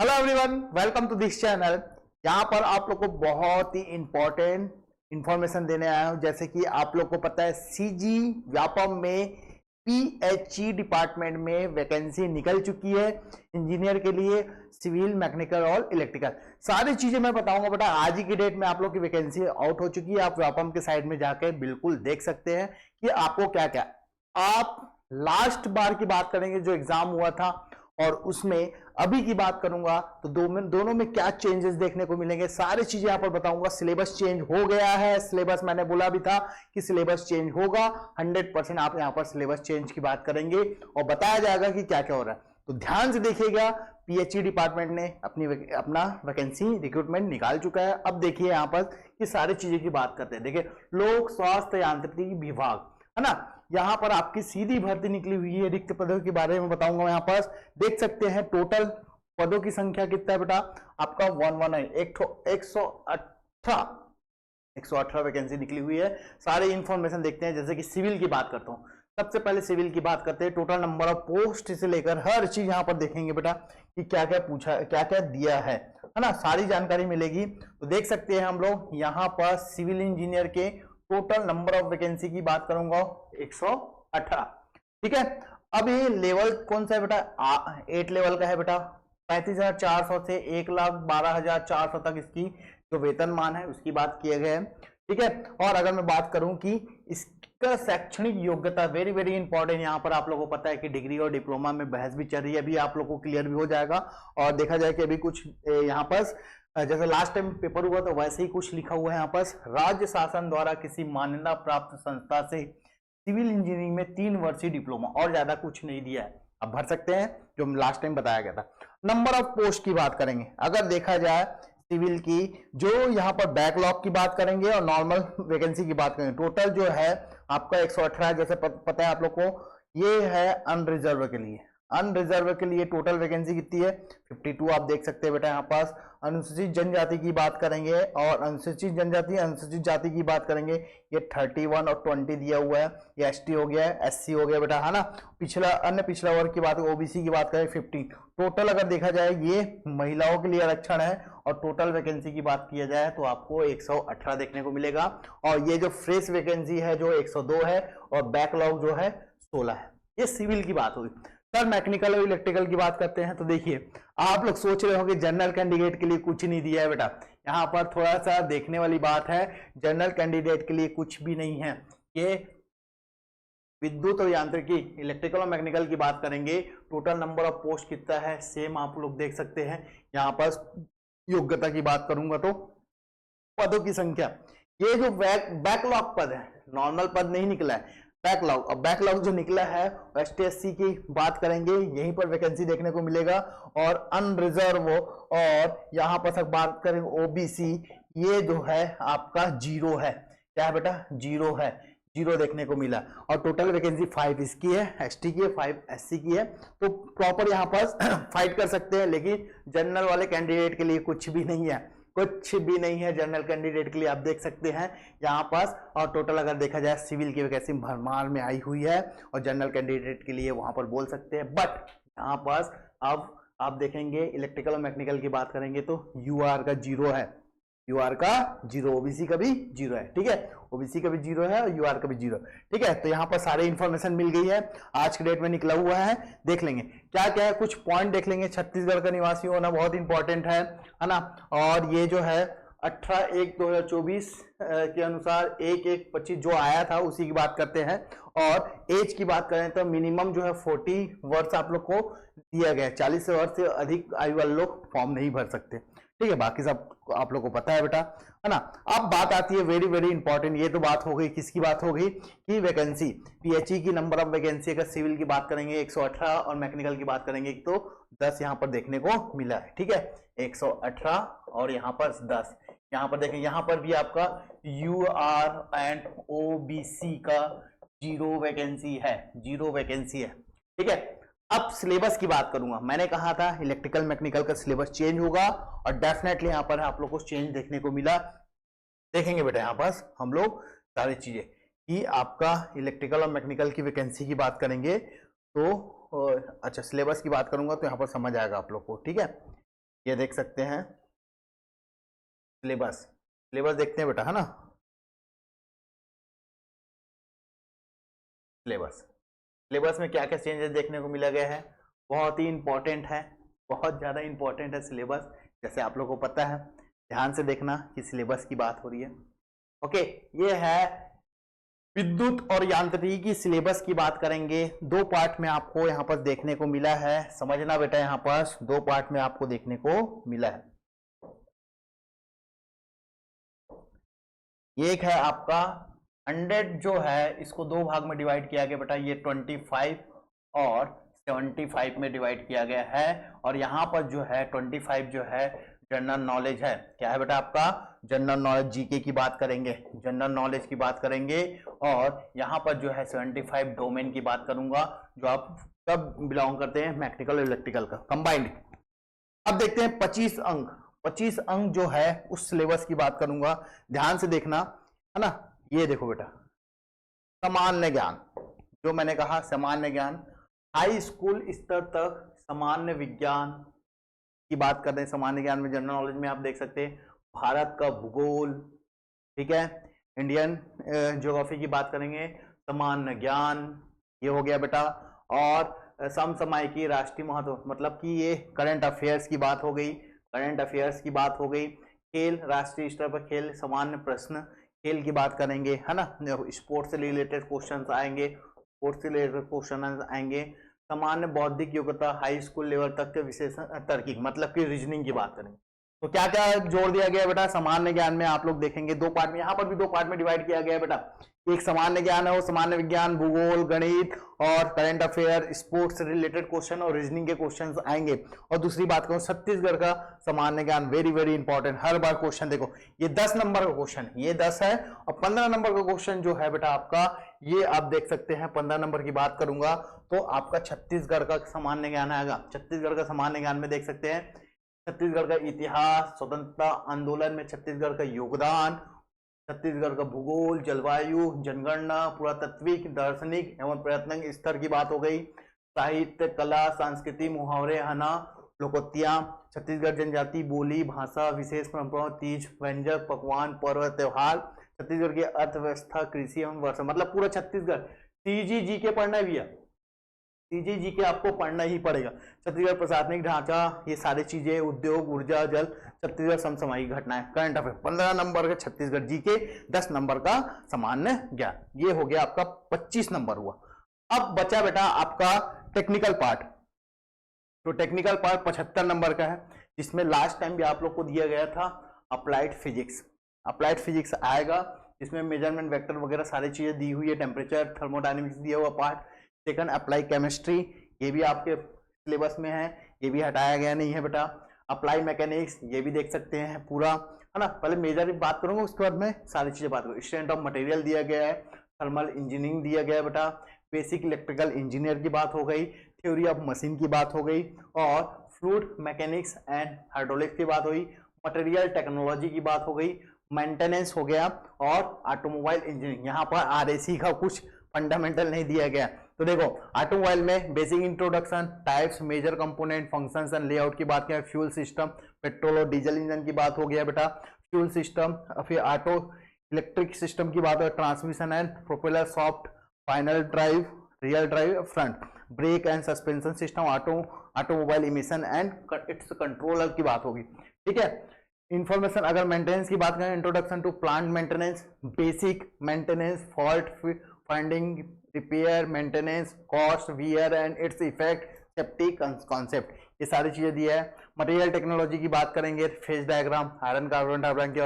Hello everyone, welcome to this channel. यहाँ पर आप लोग को बहुत ही इंपॉर्टेंट इंफॉर्मेशन देने आया हूँ। जैसे कि आप लोग को पता है सीजी व्यापम में पीएचई डिपार्टमेंट में वैकेंसी निकल चुकी है इंजीनियर के लिए, सिविल, मैकेनिकल और इलेक्ट्रिकल। सारी चीजें मैं बताऊंगा बेटा। आज ही की डेट में आप लोग की वैकेंसी आउट हो चुकी है। आप व्यापम के साइड में जाके बिल्कुल देख सकते हैं कि आपको क्या क्या। आप लास्ट बार की बात करेंगे जो एग्जाम हुआ था और उसमें अभी की बात करूंगा तो दोनों में क्या चेंजेस देखने को मिलेंगे, सारी चीजें यहां पर बताऊंगा। सिलेबस चेंज हो गया है। सिलेबस मैंने बोला भी था कि सिलेबस चेंज होगा। 100% आप यहां पर सिलेबस चेंज की बात करेंगे और बताया जाएगा कि क्या क्या हो रहा है। तो ध्यान से देखिएगा। पीएचई डिपार्टमेंट ने अपना वैकेंसी रिक्रूटमेंट निकाल चुका है। अब देखिए यहां पर कि सारी चीजें की बात करते हैं। देखिए, लोक स्वास्थ्य यांत्रिकी विभाग है ना, यहां पर आपकी सीधी भर्ती निकली हुई है। रिक्त पदों के बारे में बताऊंगा। यहां पर देख सकते हैं टोटल पदों की संख्या कितना है बेटा, आपका 118 वैकेंसी निकली हुई है। सारे इंफॉर्मेशन देखते हैं। जैसे कि सिविल की बात करता हूं, सबसे पहले सिविल की बात करते हैं। टोटल नंबर ऑफ पोस्ट से लेकर हर चीज यहां पर देखेंगे बेटा कि क्या क्या पूछा, क्या क्या दिया है ना, सारी जानकारी मिलेगी। तो देख सकते हैं हम लोग यहां पर सिविल इंजीनियर के टोटल नंबर ऑफ वैकेंसी की बात करूंगा 118। ठीक है। अब ये लेवल कौन सा है बेटा, 8 लेवल का है बेटा। 35,400 से 1,12,400 तक इसकी जो वेतनमान है उसकी बात किया गया है। ठीक है। और अगर मैं बात करूं कि इसका शैक्षणिक योग्यता, वेरी वेरी इंपॉर्टेंट, यहां पर आप लोगों को पता है कि डिग्री और डिप्लोमा में बहस भी चल रही है। अभी आप लोगों को क्लियर भी हो जाएगा। और देखा जाए कि अभी कुछ यहाँ पर जैसे लास्ट टाइम पेपर हुआ तो वैसे ही कुछ लिखा हुआ है यहाँ पर, राज्य शासन द्वारा किसी मान्यता प्राप्त संस्था से सिविल इंजीनियरिंग में 3 वर्षीय डिप्लोमा, और ज्यादा कुछ नहीं दिया है। अब भर सकते हैं जो लास्ट टाइम बताया गया था। नंबर ऑफ पोस्ट की बात करेंगे। अगर देखा जाए सिविल की, जो यहाँ पर बैकलॉग की बात करेंगे और नॉर्मल वैकेंसी की बात करेंगे, टोटल जो है आपका 118 है। जैसे पता है आप लोग को, ये है अनरिजर्व के लिए। अनरिजर्व के लिए टोटल वैकेंसी कितनी है, 52 आप देख सकते हैं बेटा। यहाँ पास अनुसूचित जनजाति की बात करेंगे और अनुसूचित जाति की बात करेंगे, ये 31 और 20 दिया हुआ है। ये एसटी हो गया है, एससी हो गया बेटा, है ना। पिछला वर्ग की बात, ओबीसी की बात करें 50। टोटल अगर देखा जाए ये महिलाओं के लिए आरक्षण है। और टोटल वैकेंसी की बात किया जाए तो आपको 118 देखने को मिलेगा। और ये जो फ्रेश वैकेंसी है जो 102 है और बैकलॉग जो है 16 है। ये सिविल की बात होगी। सर मैकेनिकल और इलेक्ट्रिकल की बात करते हैं तो देखिए, आप लोग सोच रहे होंगे जनरल कैंडिडेट के लिए कुछ नहीं दिया है बेटा। यहां पर थोड़ा सा देखने वाली बात है, जनरल कैंडिडेट के लिए कुछ भी नहीं है। ये विद्युत और यांत्रिकी, इलेक्ट्रिकल और मैकेनिकल की बात करेंगे, टोटल नंबर ऑफ पोस्ट कितना है सेम आप लोग देख सकते हैं। यहाँ पर योग्यता की बात करूंगा तो पदों की संख्या, ये जो बैकलॉग पद है, नॉर्मल पद नहीं निकला है, बैकलॉग। अब बैकलॉग जो निकला है एसटी की बात करेंगे, यहीं पर वैकेंसी देखने को मिलेगा। और अनरिजर्व और यहाँ पर तक बात करें ओबीसी, ये जो है आपका 0 है। क्या है बेटा, 0 है, 0 देखने को मिला। और टोटल वैकेंसी 5 इसकी है, एसटी की है, 5 एससी की है। तो प्रॉपर यहाँ पर फाइट कर सकते हैं। लेकिन जनरल वाले कैंडिडेट के लिए कुछ भी नहीं है, कुछ भी नहीं है जनरल कैंडिडेट के लिए। आप देख सकते हैं यहाँ पास। और टोटल अगर देखा जाए सिविल की वैकेंसी भरमार में आई हुई है और जनरल कैंडिडेट के लिए वहां पर बोल सकते हैं। बट यहाँ पास अब आप देखेंगे इलेक्ट्रिकल और मैकेनिकल की बात करेंगे तो यूआर का 0 है, यूआर का 0, ओबीसी का भी 0 है। ठीक है, ओबीसी का भी 0 है और यूआर का भी 0। ठीक है, तो यहाँ पर सारे इंफॉर्मेशन मिल गई है, आज के डेट में निकला हुआ है। देख लेंगे क्या क्या है, कुछ पॉइंट देख लेंगे। छत्तीसगढ़ का निवासी होना बहुत इंपॉर्टेंट है ना। और ये जो है 18/1/2024 के अनुसार 1/1/25 जो आया था उसी की बात करते हैं। और एज की बात करें तो मिनिमम जो है 40 वर्ष आप लोग को दिया गया है। 40 वर्ष से अधिक आयु वाले लोग फॉर्म नहीं भर सकते। ठीक है, बाकी सब आप लोग को पता है बेटा, है ना। अब बात आती है वेरी वेरी इंपॉर्टेंट। ये तो बात हो गई, किसकी बात हो गई कि वैकेंसी, पीएचई की नंबर ऑफ वैकेंसी। अगर सिविल की बात करेंगे 118 और मैकेनिकल की बात करेंगे तो 10 यहाँ पर देखने को मिला है। ठीक है, 118 और यहाँ पर 10। यहाँ पर देखें, यहाँ पर भी आपका यूआर एंड ओबीसी का 0 वैकेंसी है, 0 वैकेंसी है। ठीक है। अब सिलेबस की बात करूंगा। मैंने कहा था इलेक्ट्रिकल मैकेनिकल का सिलेबस चेंज होगा और डेफिनेटली यहाँ पर आप लोग को चेंज देखने को मिला। देखेंगे बेटा यहाँ पास हम लोग सारी चीजें कि आपका इलेक्ट्रिकल और मैकेनिकल की वैकेंसी की बात करेंगे तो अच्छा सिलेबस की बात करूंगा तो यहाँ पर समझ आएगा आप लोग को। ठीक है, ये देख सकते हैं सिलेबस, सिलेबस देखते हैं बेटा, है ना। सिलेबस, सिलेबस में क्या क्या चेंजेस देखने को मिला गया है, बहुत ही इंपॉर्टेंट है, बहुत ज़्यादा इंपॉर्टेंट है सिलेबस। जैसे आप लोगों को पता है, ध्यान से देखना कि सिलेबस की बात हो रही है। ओके, ये है विद्युत और यांत्रिकी की सिलेबस की बात करेंगे। दो पार्ट में आपको यहाँ पर देखने को मिला है, समझना बेटा, यहाँ पर दो पार्ट में आपको देखने को मिला है। ये एक है आपका 100 जो है, इसको दो भाग में डिवाइड किया गया बेटा, ये 25 और 75 में डिवाइड किया गया है। और यहाँ पर जो है 25 जो है जनरल नॉलेज है, क्या है बेटा आपका जनरल नॉलेज, जीके की बात करेंगे, जनरल नॉलेज की बात करेंगे। और यहाँ पर जो है 75 डोमेन की बात करूंगा, जो आप कब बिलोंग करते हैं, मैकेनिकल और इलेक्ट्रिकल का कंबाइंड। अब देखते हैं 25 अंक, 25 अंक जो है उस सिलेबस की बात करूंगा, ध्यान से देखना, है ना। ये देखो बेटा, सामान्य ज्ञान, जो मैंने कहा सामान्य ज्ञान, हाई स्कूल स्तर तक सामान्य विज्ञान की बात कर रहे हैं। सामान्य ज्ञान में जनरल नॉलेज में आप देख सकते हैं भारत का भूगोल, ठीक है, इंडियन ज्योग्राफी की बात करेंगे, सामान्य ज्ञान, ये हो गया बेटा। और समसामयिकी, राष्ट्रीय महत्व, मतलब कि ये करंट अफेयर्स की बात हो गई, करंट अफेयर्स की बात हो गई। खेल, राष्ट्रीय स्तर पर खेल, सामान्य प्रश्न, खेल की बात करेंगे, है ना। स्पोर्ट्स से रिलेटेड क्वेश्चंस आएंगे, स्पोर्ट्स से रिलेटेड क्वेश्चन आएंगे। सामान्य बौद्धिक योग्यता, हाई स्कूल लेवल तक के विशेषण तार्किक, मतलब कि रीजनिंग की बात करेंगे। तो क्या क्या जोड़ दिया गया बेटा सामान्य ज्ञान में, आप लोग देखेंगे दो पार्ट में, यहाँ पर भी दो पार्ट में डिवाइड किया गया है बेटा। एक सामान्य ज्ञान है, वो सामान्य विज्ञान, भूगोल, गणित और करंट अफेयर, स्पोर्ट्स से रिलेटेड क्वेश्चन और रीजनिंग के क्वेश्चन आएंगे। और दूसरी बात करूं, छत्तीसगढ़ का सामान्य ज्ञान, वेरी वेरी इंपॉर्टेंट, हर बार क्वेश्चन देखो, ये 10 नंबर का क्वेश्चन, ये 10 है, और 15 नंबर का क्वेश्चन जो है बेटा आपका, ये आप देख सकते हैं। 15 नंबर की बात करूंगा तो आपका छत्तीसगढ़ का सामान्य ज्ञान आएगा। छत्तीसगढ़ का सामान्य ज्ञान में देख सकते हैं छत्तीसगढ़ का इतिहास, स्वतंत्रता आंदोलन में छत्तीसगढ़ का योगदान, छत्तीसगढ़ का भूगोल, जलवायु, जनगणना, पुरातत्विक, दार्शनिक एवं पर्यटन स्तर की बात हो गई, साहित्य, कला, संस्कृति, मुहावरे, हना, लोकोक्तियां, छत्तीसगढ़ जनजाति, बोली, भाषा, विशेष परंपरा, तीज, व्यंजक, पकवान, पर्व, त्योहार, छत्तीसगढ़ की अर्थव्यवस्था, कृषि एवं वर्षा, मतलब पूरा छत्तीसगढ़। सीजी के पढ़ना भी है, सीजी के आपको पढ़ना ही पड़ेगा। छत्तीसगढ़ प्रशासनिक ढांचा, ये सारी चीजें, उद्योग, ऊर्जा, जल, छत्तीसगढ़ समसामयिक घटनाएं, करंट अफेयर, 15 नंबर का छत्तीसगढ़ जीके, 10 नंबर का सामान्य ज्ञान, ये हो गया आपका 25 नंबर हुआ। अब बचा बेटा आपका टेक्निकल पार्ट। तो टेक्निकल पार्ट 75 नंबर का है, जिसमें लास्ट टाइम भी आप लोग को दिया गया था अप्लाइड फिजिक्स। अप्लाइड फिजिक्स आएगा, जिसमें मेजरमेंट वेक्टर वगैरह सारी चीजें दी हुई है, टेम्परेचर, थर्मोडायनेमिक्स दिया हुआ पार्ट। सेकंड अप्लाई केमिस्ट्री, ये भी आपके सिलेबस में है, ये भी हटाया गया नहीं है बेटा। अप्लाई मैकेनिक्स, ये भी देख सकते हैं पूरा, है ना। पहले मेजर बात करूंगा, उसके बाद में सारी चीजें बात करूंगा। स्ट्रेंथ ऑफ मटेरियल दिया गया है, थर्मल इंजीनियरिंग दिया गया है बेटा, बेसिक इलेक्ट्रिकल इंजीनियर की बात हो गई, थ्योरी ऑफ मशीन की बात हो गई, और फ्लूइड मैकेनिक्स एंड हाइड्रोलिक्स की बात हुई, मटेरियल टेक्नोलॉजी की बात हो गई, मेंटेनेंस हो गया, और ऑटोमोबाइल इंजीनियरिंग। यहाँ पर आरएसी का कुछ फंडामेंटल नहीं दिया गया। तो देखो ऑटोमोबाइल में basic introduction, types, major component, functions and layout की बात करें, फ्यूल सिस्टम, पेट्रोल और डीजल इंजन की बात हो गया बेटा, फ्यूल सिस्टम, फिर ऑटो इलेक्ट्रिक सिस्टम की बात है, transmission and propeller, shaft, final drive, rear drive, front, brake and suspension system, automobile emission and its controller की बात होगी, ठीक है। इंफॉर्मेशन अगर मेंटेनेंस की बात करें, introduction to plant maintenance, basic maintenance, fault finding, repair, maintenance, cost, wear and its effect, safety concept, ये सारी चीजें दिया है। मटेरियल टेक्नोलॉजी की बात करेंगे, phase diagram, iron carbon turbine की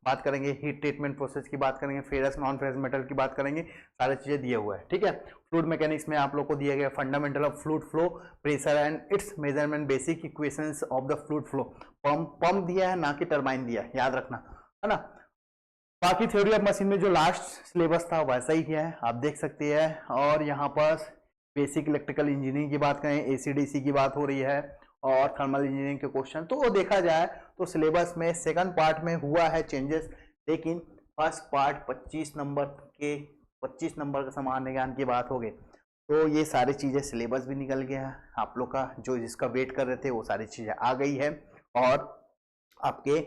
बात करेंगे, हीट ट्रीटमेंट प्रोसेस की बात करेंगे, फेरस नॉन फेरस मेटल की बात करेंगे, सारी चीजें दिए हुआ है, ठीक है। फ्लूइड मैकेनिक्स में आप लोग को दिया गया fundamental of fluid flow, pressure and it's measurement, basic equations of the fluid flow, pump दिया है ना कि टरबाइन दिया है, याद रखना, है ना। बाकी थ्योरी ऑफ मशीन में जो लास्ट सिलेबस था वैसा ही है, आप देख सकते हैं। और यहाँ पर बेसिक इलेक्ट्रिकल इंजीनियरिंग की बात करें, एसीडीसी की बात हो रही है, और थर्मल इंजीनियरिंग के क्वेश्चन। तो देखा जाए तो सिलेबस में सेकंड पार्ट में हुआ है चेंजेस, लेकिन फर्स्ट पार्ट 25 नंबर का सामान्य ज्ञान की बात हो गई। तो ये सारी चीजें सिलेबस भी निकल गया है आप लोग का, जो जिसका वेट कर रहे थे वो सारी चीजें आ गई है। और आपके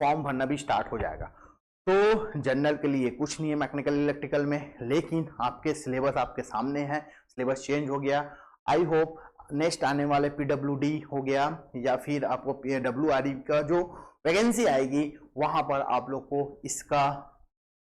फॉर्म भरना भी स्टार्ट हो जाएगा। तो जनरल के लिए कुछ नहीं है मैकेनिकल इलेक्ट्रिकल में, लेकिन आपके सिलेबस आपके सामने है, सिलेबस चेंज हो गया। आई होप नेक्स्ट आने वाले PWD हो गया या फिर आपको WRE का जो वैकेंसी आएगी वहां पर आप लोग को इसका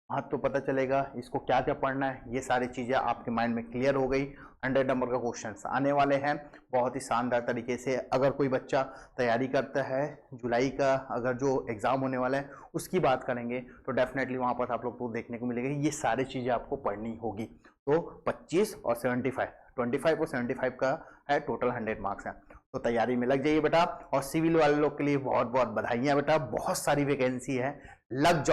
महत्व तो पता चलेगा, इसको क्या क्या पढ़ना है, ये सारी चीजें आपके माइंड में क्लियर हो गई। 100 नंबर का क्वेश्चंस आने वाले हैं बहुत ही शानदार तरीके से। अगर कोई बच्चा तैयारी करता है, जुलाई का अगर जो एग्जाम होने वाला है उसकी बात करेंगे तो डेफिनेटली वहां पर आप लोग को देखने को मिलेगा ये सारी चीजें आपको पढ़नी होगी। तो 25 और 75, 25 और 75 का है टोटल 100 मार्क्स है, तो तैयारी में लग जाइए बेटा। और सिविल वाले लोग के लिए बहुत बहुत बधाइयां बेटा, बहुत सारी वैकेंसी है, लग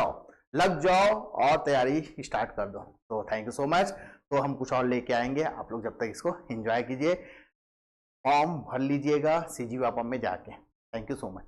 जाओ और तैयारी स्टार्ट कर दो। तो थैंक यू सो मच। तो हम कुछ और लेके आएंगे, आप लोग जब तक इसको एंजॉय कीजिए, फॉर्म भर लीजिएगा CG वापम में जाके। Thank you so much.